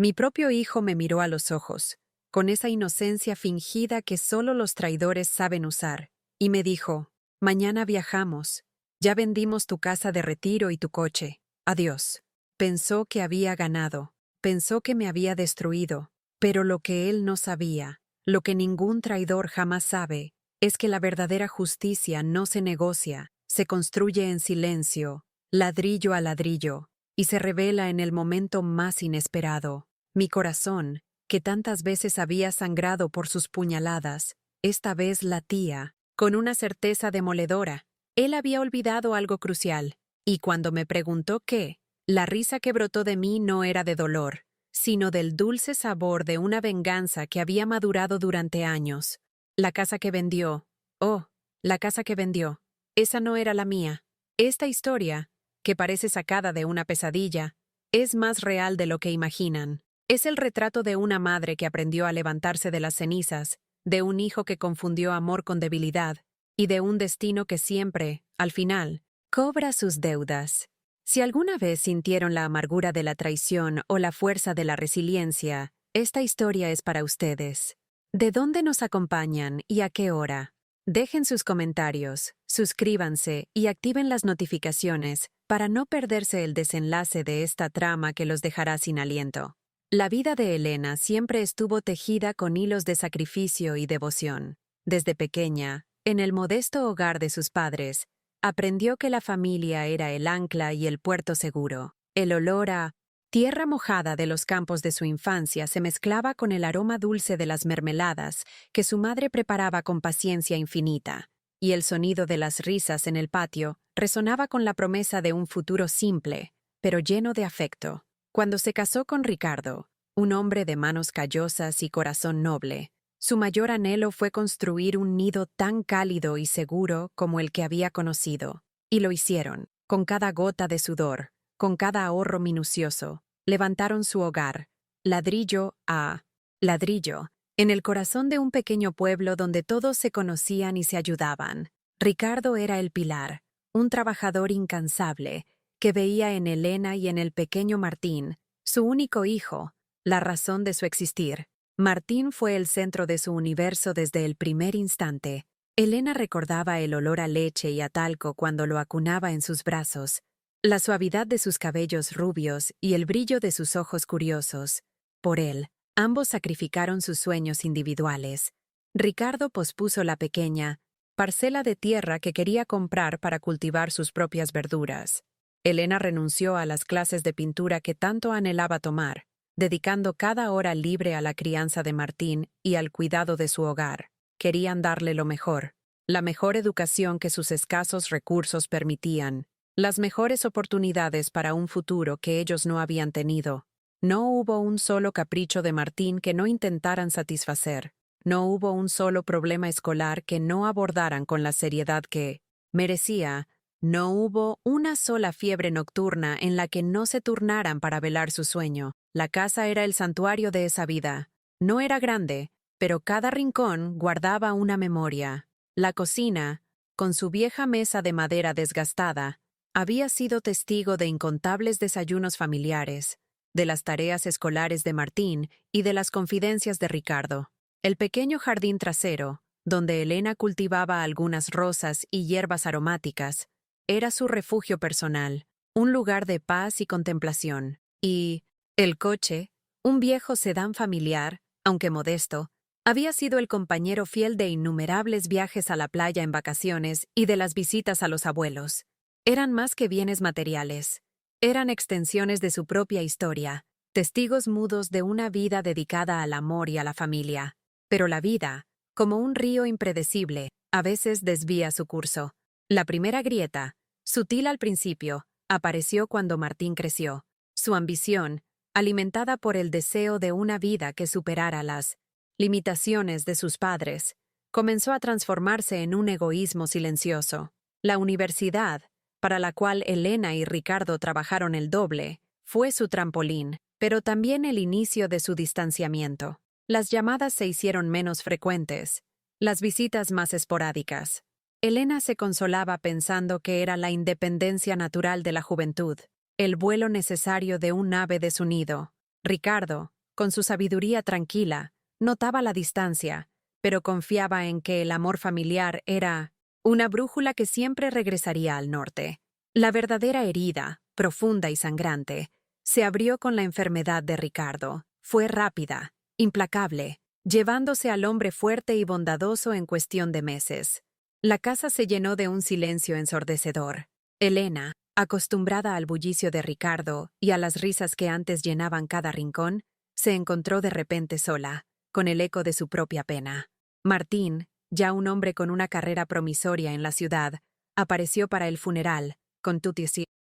Mi propio hijo me miró a los ojos, con esa inocencia fingida que solo los traidores saben usar, y me dijo: «Mañana viajamos. Ya vendimos tu casa de retiro y tu coche. Adiós». Pensó que había ganado, pensó que me había destruido, pero lo que él no sabía, lo que ningún traidor jamás sabe, es que la verdadera justicia no se negocia, se construye en silencio, ladrillo a ladrillo, y se revela en el momento más inesperado. Mi corazón, que tantas veces había sangrado por sus puñaladas, esta vez latía, con una certeza demoledora. Él había olvidado algo crucial, y cuando me preguntó qué, la risa que brotó de mí no era de dolor, sino del dulce sabor de una venganza que había madurado durante años. La casa que vendió. Oh, la casa que vendió. Esa no era la mía. Esta historia, que parece sacada de una pesadilla, es más real de lo que imaginan. Es el retrato de una madre que aprendió a levantarse de las cenizas, de un hijo que confundió amor con debilidad, y de un destino que siempre, al final, cobra sus deudas. Si alguna vez sintieron la amargura de la traición o la fuerza de la resiliencia, esta historia es para ustedes. ¿De dónde nos acompañan y a qué hora? Dejen sus comentarios, suscríbanse y activen las notificaciones para no perderse el desenlace de esta trama que los dejará sin aliento. La vida de Elena siempre estuvo tejida con hilos de sacrificio y devoción. Desde pequeña, en el modesto hogar de sus padres, aprendió que la familia era el ancla y el puerto seguro. El olor a tierra mojada de los campos de su infancia se mezclaba con el aroma dulce de las mermeladas que su madre preparaba con paciencia infinita, y el sonido de las risas en el patio resonaba con la promesa de un futuro simple, pero lleno de afecto. Cuando se casó con Ricardo, un hombre de manos callosas y corazón noble, su mayor anhelo fue construir un nido tan cálido y seguro como el que había conocido. Y lo hicieron, con cada gota de sudor, con cada ahorro minucioso. Levantaron su hogar, ladrillo a ladrillo, en el corazón de un pequeño pueblo donde todos se conocían y se ayudaban. Ricardo era el pilar, un trabajador incansable, que veía en Elena y en el pequeño Martín, su único hijo, la razón de su existir. Martín fue el centro de su universo desde el primer instante. Elena recordaba el olor a leche y a talco cuando lo acunaba en sus brazos, la suavidad de sus cabellos rubios y el brillo de sus ojos curiosos. Por él, ambos sacrificaron sus sueños individuales. Ricardo pospuso la pequeña parcela de tierra que quería comprar para cultivar sus propias verduras. Elena renunció a las clases de pintura que tanto anhelaba tomar, dedicando cada hora libre a la crianza de Martín y al cuidado de su hogar. Querían darle lo mejor, la mejor educación que sus escasos recursos permitían, las mejores oportunidades para un futuro que ellos no habían tenido. No hubo un solo capricho de Martín que no intentaran satisfacer. No hubo un solo problema escolar que no abordaran con la seriedad que merecía. No hubo una sola fiebre nocturna en la que no se turnaran para velar su sueño. La casa era el santuario de esa vida. No era grande, pero cada rincón guardaba una memoria. La cocina, con su vieja mesa de madera desgastada, había sido testigo de incontables desayunos familiares, de las tareas escolares de Martín y de las confidencias de Ricardo. El pequeño jardín trasero, donde Elena cultivaba algunas rosas y hierbas aromáticas, era su refugio personal, un lugar de paz y contemplación. Y el coche, un viejo sedán familiar, aunque modesto, había sido el compañero fiel de innumerables viajes a la playa en vacaciones y de las visitas a los abuelos. Eran más que bienes materiales. Eran extensiones de su propia historia, testigos mudos de una vida dedicada al amor y a la familia. Pero la vida, como un río impredecible, a veces desvía su curso. La primera grieta, sutil al principio, apareció cuando Martín creció. Su ambición, alimentada por el deseo de una vida que superara las limitaciones de sus padres, comenzó a transformarse en un egoísmo silencioso. La universidad, para la cual Elena y Ricardo trabajaron el doble, fue su trampolín, pero también el inicio de su distanciamiento. Las llamadas se hicieron menos frecuentes, las visitas más esporádicas. Elena se consolaba pensando que era la independencia natural de la juventud, el vuelo necesario de un ave de su nido. Ricardo, con su sabiduría tranquila, notaba la distancia, pero confiaba en que el amor familiar era una brújula que siempre regresaría al norte. La verdadera herida, profunda y sangrante, se abrió con la enfermedad de Ricardo. Fue rápida, implacable, llevándose al hombre fuerte y bondadoso en cuestión de meses. La casa se llenó de un silencio ensordecedor. Elena, acostumbrada al bullicio de Ricardo y a las risas que antes llenaban cada rincón, se encontró de repente sola, con el eco de su propia pena. Martín, ya un hombre con una carrera promisoria en la ciudad, apareció para el funeral, con tutti,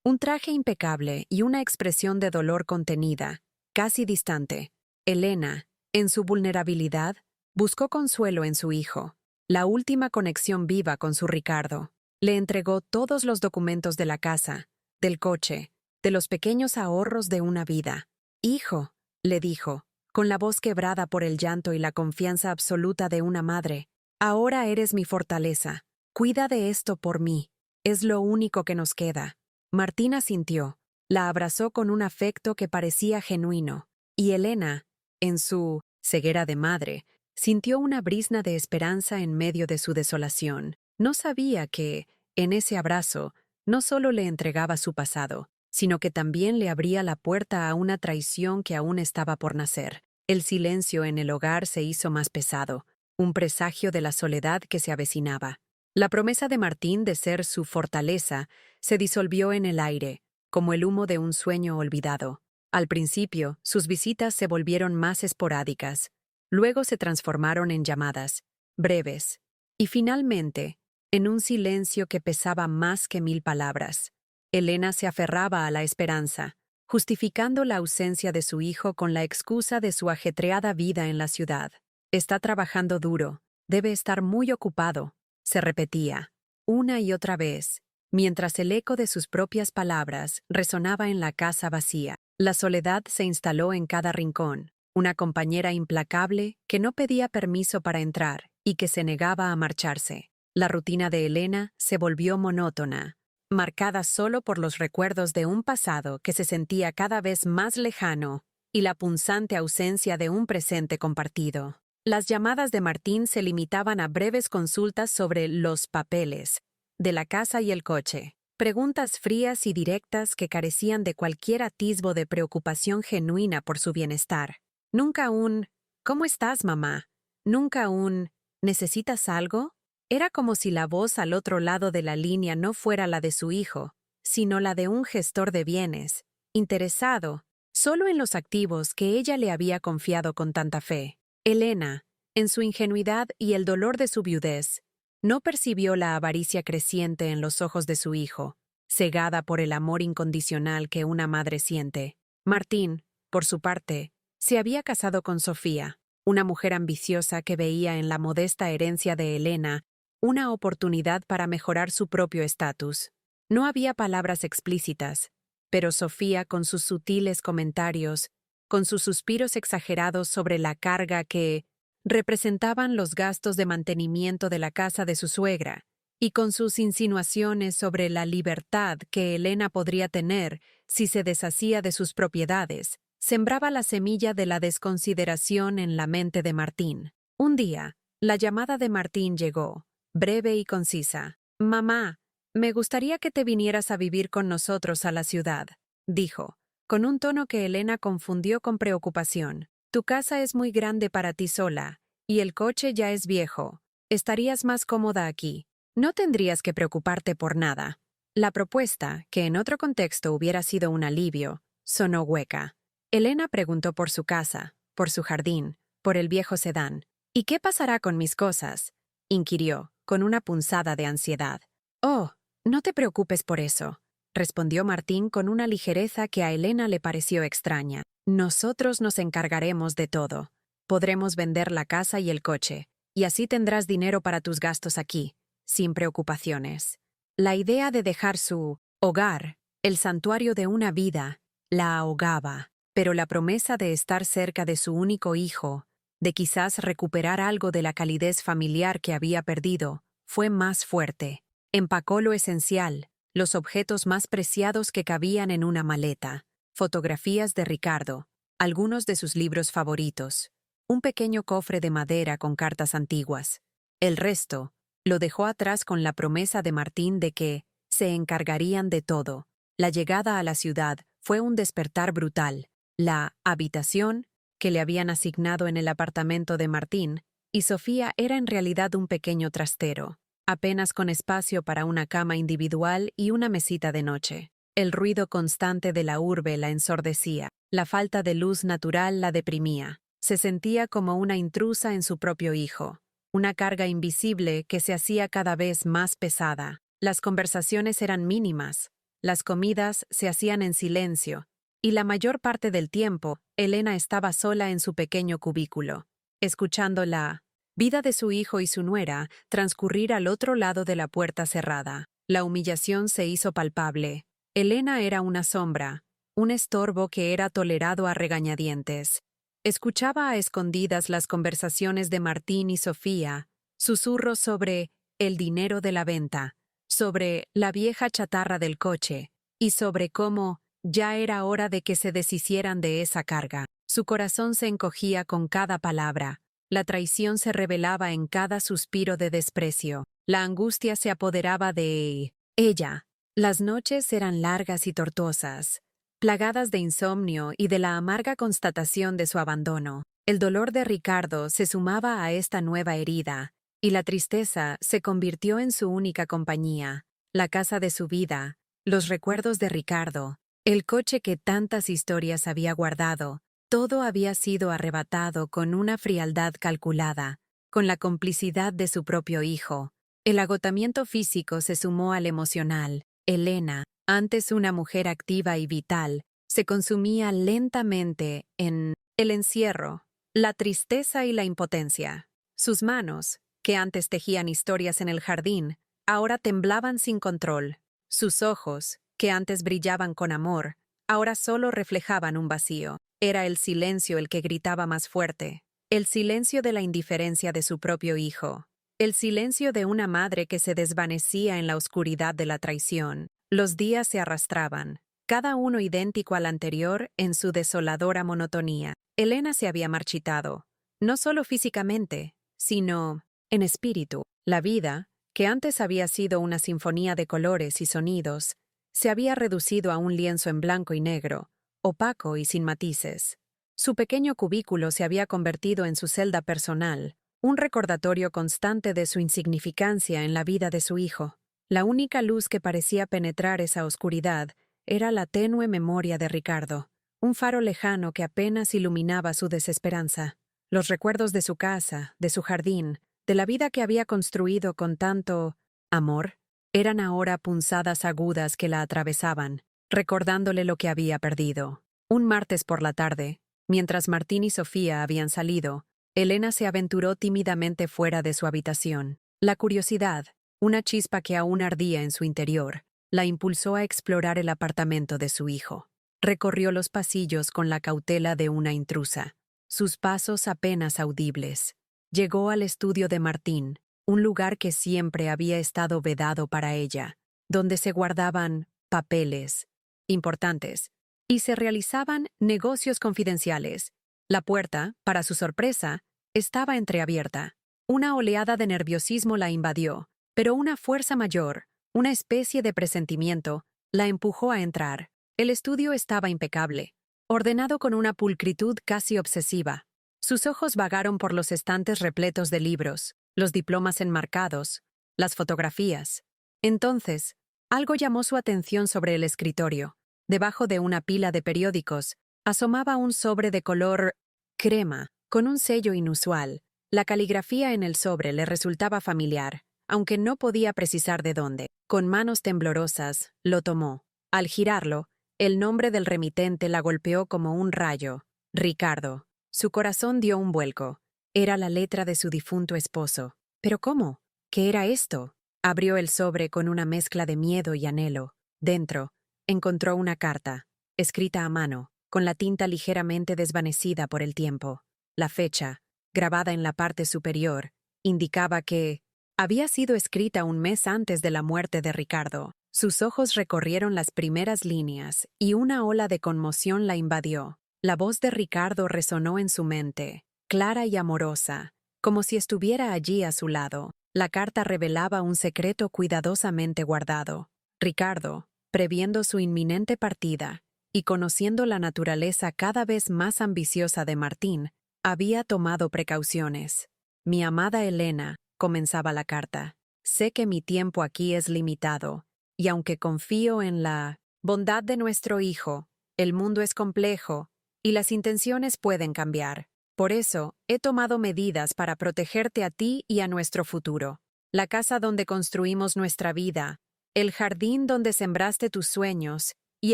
un traje impecable y una expresión de dolor contenida, casi distante. Elena, en su vulnerabilidad, buscó consuelo en su hijo, la última conexión viva con su Ricardo. Le entregó todos los documentos de la casa, del coche, de los pequeños ahorros de una vida. «Hijo», le dijo, con la voz quebrada por el llanto y la confianza absoluta de una madre, «ahora eres mi fortaleza. Cuida de esto por mí. Es lo único que nos queda». Martín asintió, la abrazó con un afecto que parecía genuino, y Elena, en su ceguera de madre, sintió una brizna de esperanza en medio de su desolación. No sabía que, en ese abrazo, no solo le entregaba su pasado, sino que también le abría la puerta a una traición que aún estaba por nacer. El silencio en el hogar se hizo más pesado, un presagio de la soledad que se avecinaba. La promesa de Martín de ser su fortaleza se disolvió en el aire, como el humo de un sueño olvidado. Al principio, sus visitas se volvieron más esporádicas, luego se transformaron en llamadas, breves, y finalmente, en un silencio que pesaba más que 1000 palabras. Elena se aferraba a la esperanza, justificando la ausencia de su hijo con la excusa de su ajetreada vida en la ciudad. «Está trabajando duro, debe estar muy ocupado», se repetía, una y otra vez, mientras el eco de sus propias palabras resonaba en la casa vacía. La soledad se instaló en cada rincón, una compañera implacable que no pedía permiso para entrar y que se negaba a marcharse. La rutina de Elena se volvió monótona, marcada solo por los recuerdos de un pasado que se sentía cada vez más lejano y la punzante ausencia de un presente compartido. Las llamadas de Martín se limitaban a breves consultas sobre los papeles de la casa y el coche, preguntas frías y directas que carecían de cualquier atisbo de preocupación genuina por su bienestar. Nunca un «¿Cómo estás, mamá?», nunca un «¿Necesitas algo?». Era como si la voz al otro lado de la línea no fuera la de su hijo, sino la de un gestor de bienes, interesado solo en los activos que ella le había confiado con tanta fe. Elena, en su ingenuidad y el dolor de su viudez, no percibió la avaricia creciente en los ojos de su hijo, cegada por el amor incondicional que una madre siente. Martín, por su parte, se había casado con Sofía, una mujer ambiciosa que veía en la modesta herencia de Elena una oportunidad para mejorar su propio estatus. No había palabras explícitas, pero Sofía, con sus sutiles comentarios, con sus suspiros exagerados sobre la carga que representaban los gastos de mantenimiento de la casa de su suegra, y con sus insinuaciones sobre la libertad que Elena podría tener si se deshacía de sus propiedades, sembraba la semilla de la desconsideración en la mente de Martín. Un día, la llamada de Martín llegó, breve y concisa. «Mamá, me gustaría que te vinieras a vivir con nosotros a la ciudad», dijo, con un tono que Elena confundió con preocupación. «Tu casa es muy grande para ti sola, y el coche ya es viejo. Estarías más cómoda aquí. No tendrías que preocuparte por nada». La propuesta, que en otro contexto hubiera sido un alivio, sonó hueca. Elena preguntó por su casa, por su jardín, por el viejo sedán. «¿Y qué pasará con mis cosas?», inquirió, con una punzada de ansiedad. «Oh, no te preocupes por eso», respondió Martín con una ligereza que a Elena le pareció extraña. «Nosotros nos encargaremos de todo. Podremos vender la casa y el coche, y así tendrás dinero para tus gastos aquí, sin preocupaciones». La idea de dejar su hogar, el santuario de una vida, la ahogaba, pero la promesa de estar cerca de su único hijo, de quizás recuperar algo de la calidez familiar que había perdido, fue más fuerte. Empacó lo esencial, los objetos más preciados que cabían en una maleta: fotografías de Ricardo, algunos de sus libros favoritos, un pequeño cofre de madera con cartas antiguas. El resto lo dejó atrás con la promesa de Martín de que se encargarían de todo. La llegada a la ciudad fue un despertar brutal. La habitación que le habían asignado en el apartamento de Martín y Sofía era en realidad un pequeño trastero, apenas con espacio para una cama individual y una mesita de noche. El ruido constante de la urbe la ensordecía, la falta de luz natural la deprimía. Se sentía como una intrusa en su propio hijo, una carga invisible que se hacía cada vez más pesada. Las conversaciones eran mínimas, las comidas se hacían en silencio, y la mayor parte del tiempo, Elena estaba sola en su pequeño cubículo, escuchando la vida de su hijo y su nuera transcurrir al otro lado de la puerta cerrada. La humillación se hizo palpable. Elena era una sombra, un estorbo que era tolerado a regañadientes. Escuchaba a escondidas las conversaciones de Martín y Sofía, susurros sobre el dinero de la venta, sobre la vieja chatarra del coche, y sobre cómo ya era hora de que se deshicieran de esa carga. Su corazón se encogía con cada palabra. La traición se revelaba en cada suspiro de desprecio. La angustia se apoderaba de ella. Las noches eran largas y tortuosas, plagadas de insomnio y de la amarga constatación de su abandono. El dolor de Ricardo se sumaba a esta nueva herida, y la tristeza se convirtió en su única compañía. La casa de su vida, los recuerdos de Ricardo, el coche que tantas historias había guardado, todo había sido arrebatado con una frialdad calculada, con la complicidad de su propio hijo. El agotamiento físico se sumó al emocional. Elena, antes una mujer activa y vital, se consumía lentamente en el encierro, la tristeza y la impotencia. Sus manos, que antes tejían historias en el jardín, ahora temblaban sin control. Sus ojos, que antes brillaban con amor, ahora solo reflejaban un vacío. Era el silencio el que gritaba más fuerte, el silencio de la indiferencia de su propio hijo. El silencio de una madre que se desvanecía en la oscuridad de la traición. Los días se arrastraban, cada uno idéntico al anterior en su desoladora monotonía. Elena se había marchitado, no solo físicamente, sino en espíritu. La vida, que antes había sido una sinfonía de colores y sonidos, se había reducido a un lienzo en blanco y negro, opaco y sin matices. Su pequeño cubículo se había convertido en su celda personal, un recordatorio constante de su insignificancia en la vida de su hijo. La única luz que parecía penetrar esa oscuridad era la tenue memoria de Ricardo, un faro lejano que apenas iluminaba su desesperanza. Los recuerdos de su casa, de su jardín, de la vida que había construido con tanto amor, eran ahora punzadas agudas que la atravesaban, recordándole lo que había perdido. Un martes por la tarde, mientras Martín y Sofía habían salido, Elena se aventuró tímidamente fuera de su habitación. La curiosidad, una chispa que aún ardía en su interior, la impulsó a explorar el apartamento de su hijo. Recorrió los pasillos con la cautela de una intrusa, sus pasos apenas audibles. Llegó al estudio de Martín, un lugar que siempre había estado vedado para ella, donde se guardaban papeles importantes y se realizaban negocios confidenciales. La puerta, para su sorpresa, estaba entreabierta. Una oleada de nerviosismo la invadió, pero una fuerza mayor, una especie de presentimiento, la empujó a entrar. El estudio estaba impecable, ordenado con una pulcritud casi obsesiva. Sus ojos vagaron por los estantes repletos de libros, los diplomas enmarcados, las fotografías. Entonces, algo llamó su atención sobre el escritorio. Debajo de una pila de periódicos, asomaba un sobre de color crema, con un sello inusual. La caligrafía en el sobre le resultaba familiar, aunque no podía precisar de dónde. Con manos temblorosas, lo tomó. Al girarlo, el nombre del remitente la golpeó como un rayo. Ricardo. Su corazón dio un vuelco. Era la letra de su difunto esposo. ¿Pero cómo? ¿Qué era esto? Abrió el sobre con una mezcla de miedo y anhelo. Dentro, encontró una carta, escrita a mano, con la tinta ligeramente desvanecida por el tiempo. La fecha, grabada en la parte superior, indicaba que había sido escrita un mes antes de la muerte de Ricardo. Sus ojos recorrieron las primeras líneas y una ola de conmoción la invadió. La voz de Ricardo resonó en su mente, clara y amorosa, como si estuviera allí a su lado. La carta revelaba un secreto cuidadosamente guardado. Ricardo, previendo su inminente partida y conociendo la naturaleza cada vez más ambiciosa de Martín, había tomado precauciones. Mi amada Elena, comenzaba la carta, sé que mi tiempo aquí es limitado, y aunque confío en la bondad de nuestro hijo, el mundo es complejo y las intenciones pueden cambiar. Por eso, he tomado medidas para protegerte a ti y a nuestro futuro. La casa donde construimos nuestra vida, el jardín donde sembraste tus sueños y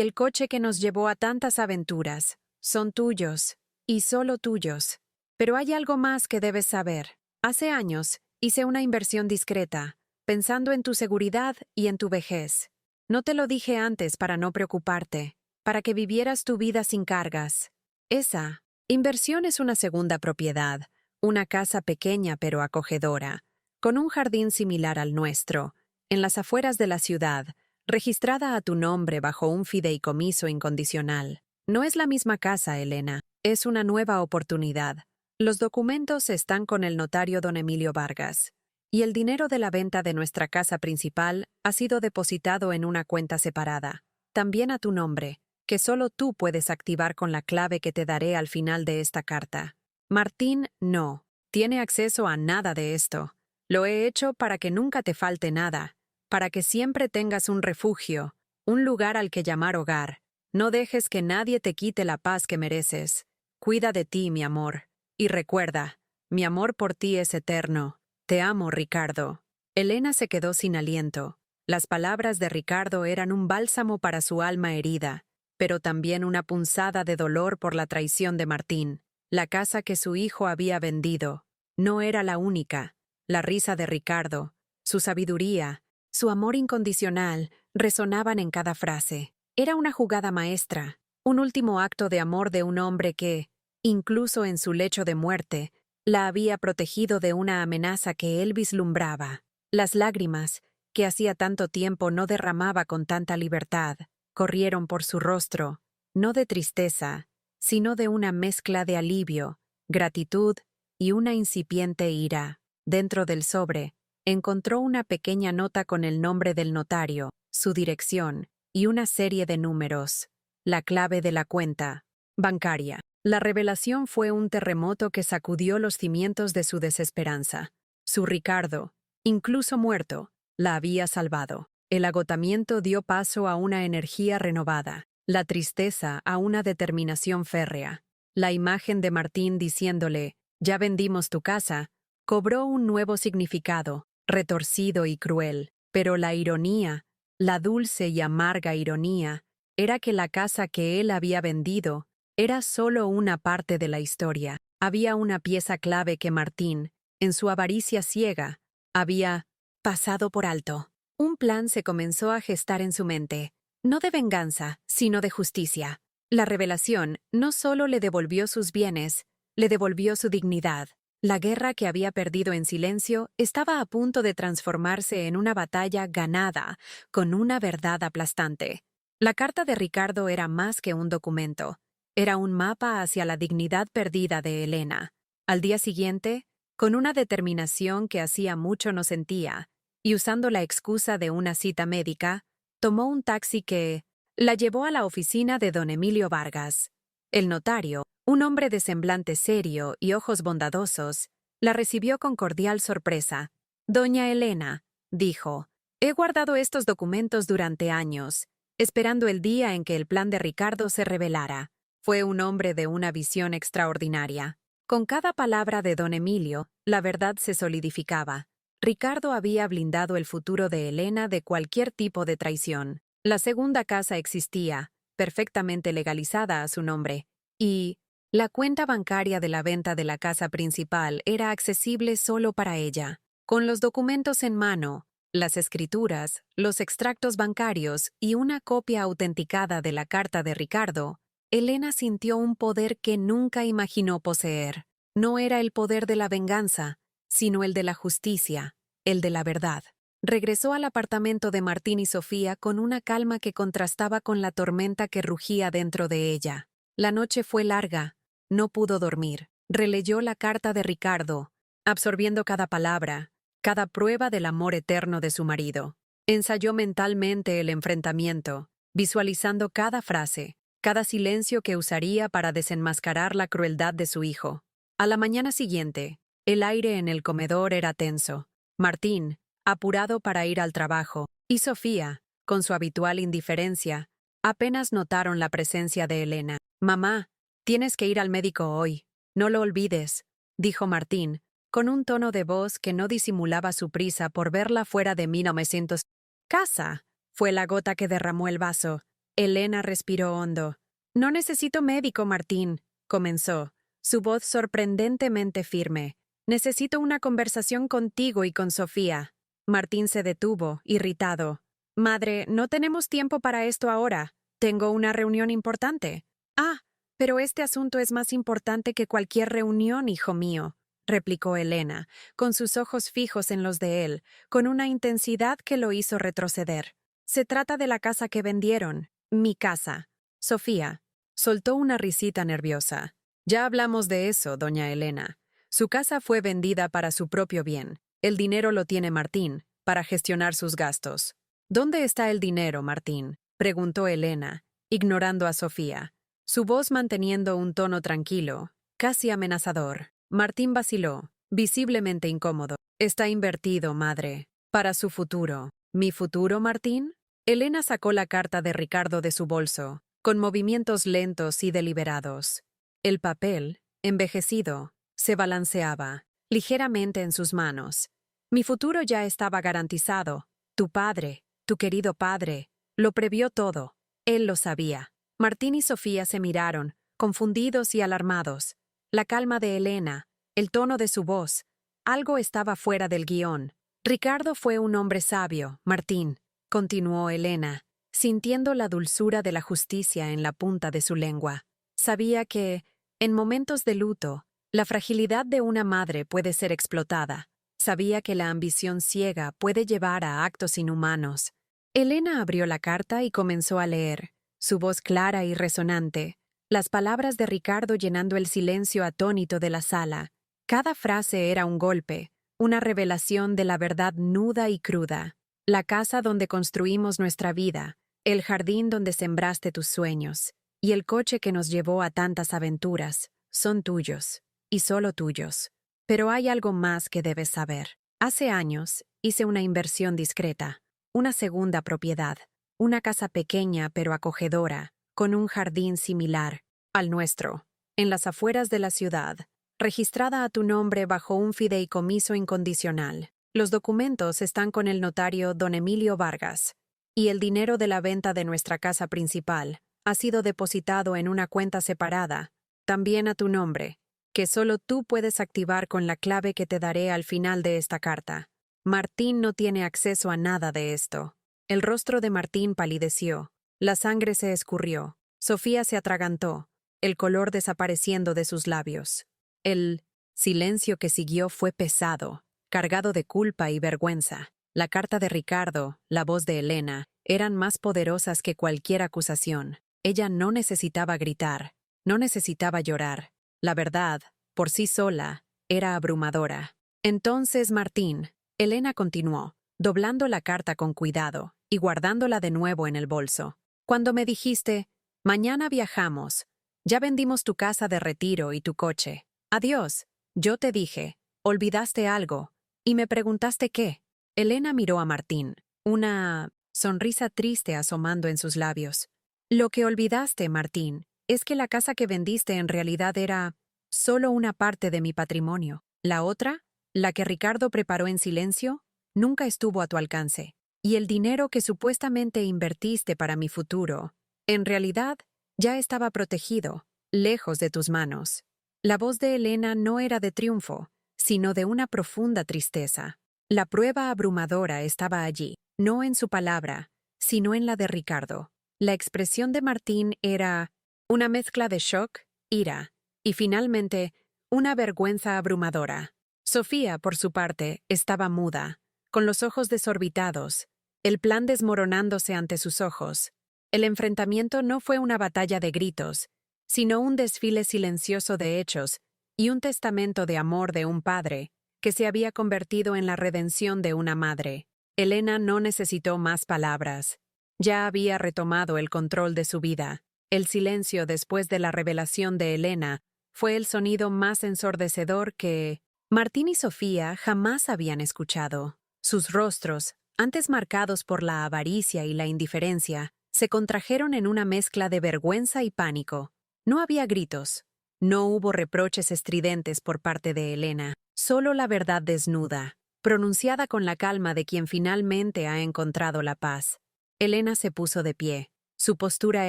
el coche que nos llevó a tantas aventuras, son tuyos, y solo tuyos. Pero hay algo más que debes saber. Hace años, hice una inversión discreta, pensando en tu seguridad y en tu vejez. No te lo dije antes para no preocuparte, para que vivieras tu vida sin cargas. Esa inversión es una segunda propiedad, una casa pequeña pero acogedora, con un jardín similar al nuestro, en las afueras de la ciudad, registrada a tu nombre bajo un fideicomiso incondicional. No es la misma casa, Elena, es una nueva oportunidad. Los documentos están con el notario don Emilio Vargas, y el dinero de la venta de nuestra casa principal ha sido depositado en una cuenta separada, también a tu nombre, que solo tú puedes activar con la clave que te daré al final de esta carta. Martín no tiene acceso a nada de esto. Lo he hecho para que nunca te falte nada, para que siempre tengas un refugio, un lugar al que llamar hogar. No dejes que nadie te quite la paz que mereces. Cuida de ti, mi amor. Y recuerda, mi amor por ti es eterno. Te amo, Ricardo. Elena se quedó sin aliento. Las palabras de Ricardo eran un bálsamo para su alma herida, pero también una punzada de dolor por la traición de Martín. La casa que su hijo había vendido no era la única. La risa de Ricardo, su sabiduría, su amor incondicional resonaban en cada frase. Era una jugada maestra, un último acto de amor de un hombre que, incluso en su lecho de muerte, la había protegido de una amenaza que él vislumbraba. Las lágrimas, que hacía tanto tiempo no derramaba con tanta libertad, corrieron por su rostro, no de tristeza, sino de una mezcla de alivio, gratitud y una incipiente ira. Dentro del sobre, encontró una pequeña nota con el nombre del notario, su dirección y una serie de números. La clave de la cuenta bancaria. La revelación fue un terremoto que sacudió los cimientos de su desesperanza. Su Ricardo, incluso muerto, la había salvado. El agotamiento dio paso a una energía renovada, la tristeza a una determinación férrea. La imagen de Martín diciéndole, «Ya vendimos tu casa», cobró un nuevo significado, retorcido y cruel. Pero la ironía, la dulce y amarga ironía, era que la casa que él había vendido era solo una parte de la historia. Había una pieza clave que Martín, en su avaricia ciega, había pasado por alto. Un plan se comenzó a gestar en su mente, no de venganza, sino de justicia. La revelación no solo le devolvió sus bienes, le devolvió su dignidad. La guerra que había perdido en silencio estaba a punto de transformarse en una batalla ganada, con una verdad aplastante. La carta de Ricardo era más que un documento. Era un mapa hacia la dignidad perdida de Elena. Al día siguiente, con una determinación que hacía mucho no sentía, y usando la excusa de una cita médica, tomó un taxi que la llevó a la oficina de don Emilio Vargas. El notario, un hombre de semblante serio y ojos bondadosos, la recibió con cordial sorpresa. «Doña Elena», dijo, «he guardado estos documentos durante años, esperando el día en que el plan de Ricardo se revelara». Fue un hombre de una visión extraordinaria. Con cada palabra de don Emilio, la verdad se solidificaba. Ricardo había blindado el futuro de Elena de cualquier tipo de traición. La segunda casa existía, perfectamente legalizada a su nombre, y la cuenta bancaria de la venta de la casa principal era accesible solo para ella. Con los documentos en mano, las escrituras, los extractos bancarios y una copia autenticada de la carta de Ricardo, Elena sintió un poder que nunca imaginó poseer. No era el poder de la venganza, sino el de la justicia, el de la verdad. Regresó al apartamento de Martín y Sofía con una calma que contrastaba con la tormenta que rugía dentro de ella. La noche fue larga. No pudo dormir. Releyó la carta de Ricardo, absorbiendo cada palabra, cada prueba del amor eterno de su marido. Ensayó mentalmente el enfrentamiento, visualizando cada frase, cada silencio que usaría para desenmascarar la crueldad de su hijo. A la mañana siguiente, el aire en el comedor era tenso. Martín, apurado para ir al trabajo, y Sofía, con su habitual indiferencia, apenas notaron la presencia de Elena. «Mamá, tienes que ir al médico hoy. No lo olvides», dijo Martín, con un tono de voz que no disimulaba su prisa por verla fuera de 1900. «Casa», fue la gota que derramó el vaso. Elena respiró hondo. «No necesito médico, Martín», comenzó, su voz sorprendentemente firme. «Necesito una conversación contigo y con Sofía». Martín se detuvo, irritado. «Madre, no tenemos tiempo para esto ahora. Tengo una reunión importante». «Ah, pero este asunto es más importante que cualquier reunión, hijo mío», replicó Elena, con sus ojos fijos en los de él, con una intensidad que lo hizo retroceder. «Se trata de la casa que vendieron, mi casa». Sofía soltó una risita nerviosa. «Ya hablamos de eso, doña Elena. Su casa fue vendida para su propio bien. El dinero lo tiene Martín, para gestionar sus gastos». «¿Dónde está el dinero, Martín?», preguntó Elena, ignorando a Sofía, su voz manteniendo un tono tranquilo, casi amenazador. Martín vaciló, visiblemente incómodo. «Está invertido, madre, para su futuro». «¿Mi futuro, Martín?». Elena sacó la carta de Ricardo de su bolso, con movimientos lentos y deliberados. El papel, envejecido, se balanceaba ligeramente en sus manos. «Mi futuro ya estaba garantizado. Tu padre, tu querido padre, lo previó todo. Él lo sabía». Martín y Sofía se miraron, confundidos y alarmados. La calma de Elena, el tono de su voz, algo estaba fuera del guión. «Ricardo fue un hombre sabio, Martín», continuó Elena, sintiendo la dulzura de la justicia en la punta de su lengua. Sabía que, en momentos de luto, la fragilidad de una madre puede ser explotada. Sabía que la ambición ciega puede llevar a actos inhumanos. Elena abrió la carta y comenzó a leer, su voz clara y resonante, las palabras de Ricardo llenando el silencio atónito de la sala. Cada frase era un golpe, una revelación de la verdad nuda y cruda. «La casa donde construimos nuestra vida, el jardín donde sembraste tus sueños, y el coche que nos llevó a tantas aventuras, son tuyos, y solo tuyos. Pero hay algo más que debes saber. Hace años hice una inversión discreta, una segunda propiedad, una casa pequeña pero acogedora, con un jardín similar al nuestro, en las afueras de la ciudad, registrada a tu nombre bajo un fideicomiso incondicional. Los documentos están con el notario don Emilio Vargas, y el dinero de la venta de nuestra casa principal ha sido depositado en una cuenta separada, también a tu nombre, que solo tú puedes activar con la clave que te daré al final de esta carta. Martín no tiene acceso a nada de esto». El rostro de Martín palideció, la sangre se escurrió, Sofía se atragantó, el color desapareciendo de sus labios. El silencio que siguió fue pesado, cargado de culpa y vergüenza. La carta de Ricardo, la voz de Elena, eran más poderosas que cualquier acusación. Ella no necesitaba gritar, no necesitaba llorar. La verdad, por sí sola, era abrumadora. «Entonces, Martín», Elena continuó, doblando la carta con cuidado y guardándola de nuevo en el bolso. «Cuando me dijiste, mañana viajamos, ya vendimos tu casa de retiro y tu coche. Adiós, yo te dije, olvidaste algo, y me preguntaste qué». Elena miró a Martín, una sonrisa triste asomando en sus labios. «Lo que olvidaste, Martín, es que la casa que vendiste en realidad era solo una parte de mi patrimonio. La otra, la que Ricardo preparó en silencio, nunca estuvo a tu alcance. Y el dinero que supuestamente invertiste para mi futuro, en realidad, ya estaba protegido, lejos de tus manos». La voz de Elena no era de triunfo, sino de una profunda tristeza. La prueba abrumadora estaba allí, no en su palabra, sino en la de Ricardo. La expresión de Martín era una mezcla de shock, ira, y finalmente, una vergüenza abrumadora. Sofía, por su parte, estaba muda, con los ojos desorbitados, el plan desmoronándose ante sus ojos. El enfrentamiento no fue una batalla de gritos, sino un desfile silencioso de hechos y un testamento de amor de un padre que se había convertido en la redención de una madre. Elena no necesitó más palabras. Ya había retomado el control de su vida. El silencio después de la revelación de Elena fue el sonido más ensordecedor que Martín y Sofía jamás habían escuchado. Sus rostros, antes marcados por la avaricia y la indiferencia, se contrajeron en una mezcla de vergüenza y pánico. No había gritos. No hubo reproches estridentes por parte de Elena, solo la verdad desnuda, pronunciada con la calma de quien finalmente ha encontrado la paz. Elena se puso de pie, su postura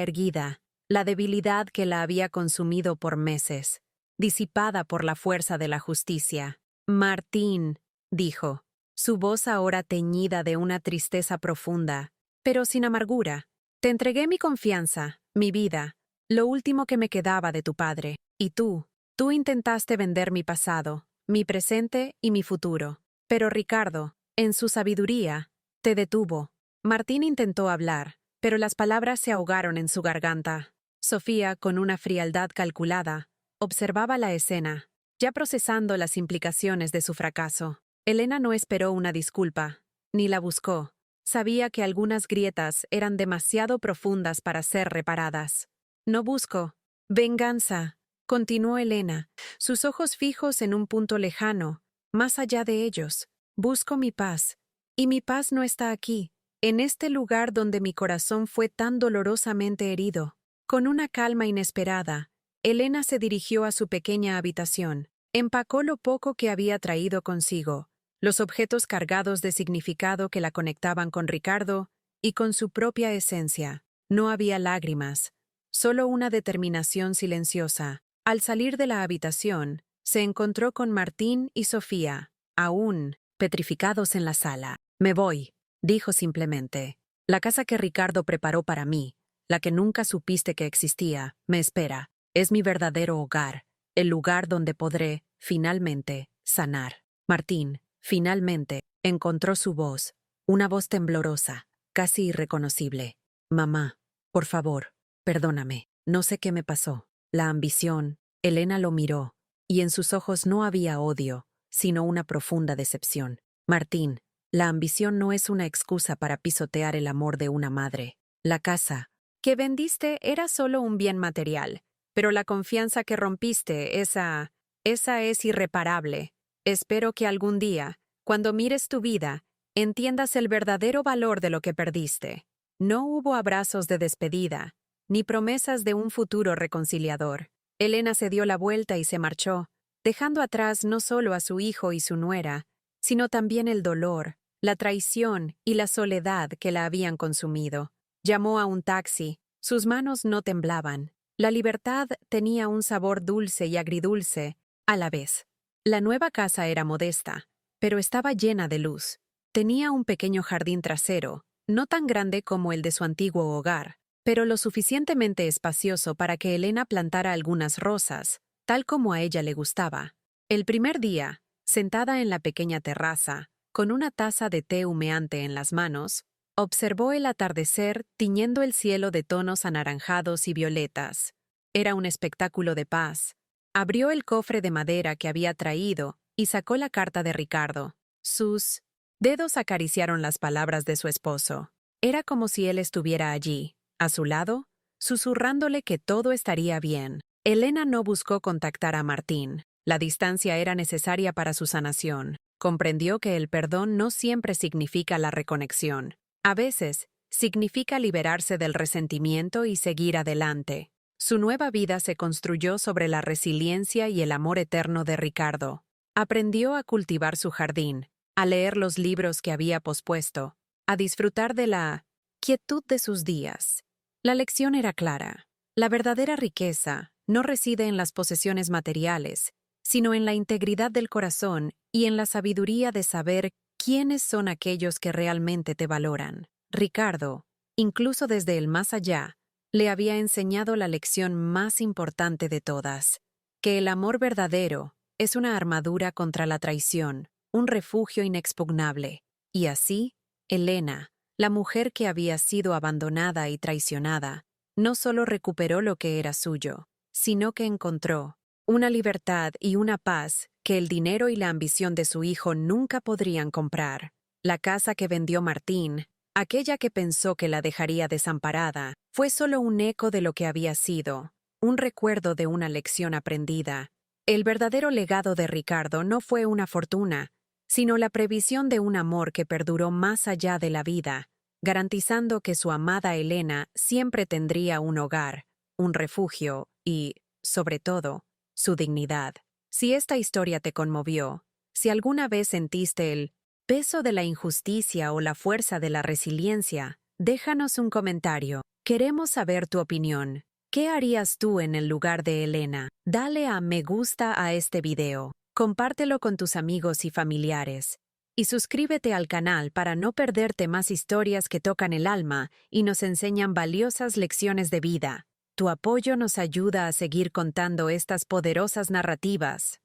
erguida, la debilidad que la había consumido por meses, disipada por la fuerza de la justicia. Martín, dijo, su voz ahora teñida de una tristeza profunda, pero sin amargura. Te entregué mi confianza, mi vida, lo último que me quedaba de tu padre. Y tú intentaste vender mi pasado, mi presente y mi futuro. Pero Ricardo, en su sabiduría, te detuvo. Martín intentó hablar, pero las palabras se ahogaron en su garganta. Sofía, con una frialdad calculada, observaba la escena, ya procesando las implicaciones de su fracaso. Elena no esperó una disculpa, ni la buscó. Sabía que algunas grietas eran demasiado profundas para ser reparadas. No busco venganza, continuó Elena, sus ojos fijos en un punto lejano, más allá de ellos. Busco mi paz, y mi paz no está aquí, en este lugar donde mi corazón fue tan dolorosamente herido. Con una calma inesperada, Elena se dirigió a su pequeña habitación, empacó lo poco que había traído consigo, los objetos cargados de significado que la conectaban con Ricardo y con su propia esencia. No había lágrimas, solo una determinación silenciosa. Al salir de la habitación, se encontró con Martín y Sofía, aún petrificados en la sala. Me voy, dijo simplemente. La casa que Ricardo preparó para mí, la que nunca supiste que existía, me espera. Es mi verdadero hogar, el lugar donde podré, finalmente, sanar. Martín, finalmente, encontró su voz, una voz temblorosa, casi irreconocible. Mamá, por favor, perdóname, no sé qué me pasó. La ambición. Elena lo miró, y en sus ojos no había odio, sino una profunda decepción. Martín, la ambición no es una excusa para pisotear el amor de una madre. La casa que vendiste era solo un bien material, pero la confianza que rompiste, esa es irreparable. Espero que algún día, cuando mires tu vida, entiendas el verdadero valor de lo que perdiste. No hubo abrazos de despedida, ni promesas de un futuro reconciliador. Elena se dio la vuelta y se marchó, dejando atrás no solo a su hijo y su nuera, sino también el dolor, la traición y la soledad que la habían consumido. Llamó a un taxi, sus manos no temblaban. La libertad tenía un sabor dulce y agridulce a la vez. La nueva casa era modesta, pero estaba llena de luz. Tenía un pequeño jardín trasero, no tan grande como el de su antiguo hogar, pero lo suficientemente espacioso para que Elena plantara algunas rosas, tal como a ella le gustaba. El primer día, sentada en la pequeña terraza, con una taza de té humeante en las manos, observó el atardecer tiñendo el cielo de tonos anaranjados y violetas. Era un espectáculo de paz. Abrió el cofre de madera que había traído y sacó la carta de Ricardo. Sus dedos acariciaron las palabras de su esposo. Era como si él estuviera allí, a su lado, susurrándole que todo estaría bien. Elena no buscó contactar a Martín. La distancia era necesaria para su sanación. Comprendió que el perdón no siempre significa la reconexión. A veces, significa liberarse del resentimiento y seguir adelante. Su nueva vida se construyó sobre la resiliencia y el amor eterno de Ricardo. Aprendió a cultivar su jardín, a leer los libros que había pospuesto, a disfrutar de la quietud de sus días. La lección era clara. La verdadera riqueza no reside en las posesiones materiales, sino en la integridad del corazón y en la sabiduría de saber quiénes son aquellos que realmente te valoran. Ricardo, incluso desde el más allá, le había enseñado la lección más importante de todas, que el amor verdadero es una armadura contra la traición, un refugio inexpugnable. Y así, Elena, la mujer que había sido abandonada y traicionada, no solo recuperó lo que era suyo, sino que encontró una libertad y una paz que el dinero y la ambición de su hijo nunca podrían comprar. La casa que vendió Martín, aquella que pensó que la dejaría desamparada, fue solo un eco de lo que había sido, un recuerdo de una lección aprendida. El verdadero legado de Ricardo no fue una fortuna, sino la previsión de un amor que perduró más allá de la vida, garantizando que su amada Elena siempre tendría un hogar, un refugio y, sobre todo, su dignidad. Si esta historia te conmovió, si alguna vez sentiste el peso de la injusticia o la fuerza de la resiliencia, déjanos un comentario. Queremos saber tu opinión. ¿Qué harías tú en el lugar de Elena? Dale a me gusta a este video, compártelo con tus amigos y familiares, y suscríbete al canal para no perderte más historias que tocan el alma y nos enseñan valiosas lecciones de vida. Tu apoyo nos ayuda a seguir contando estas poderosas narrativas.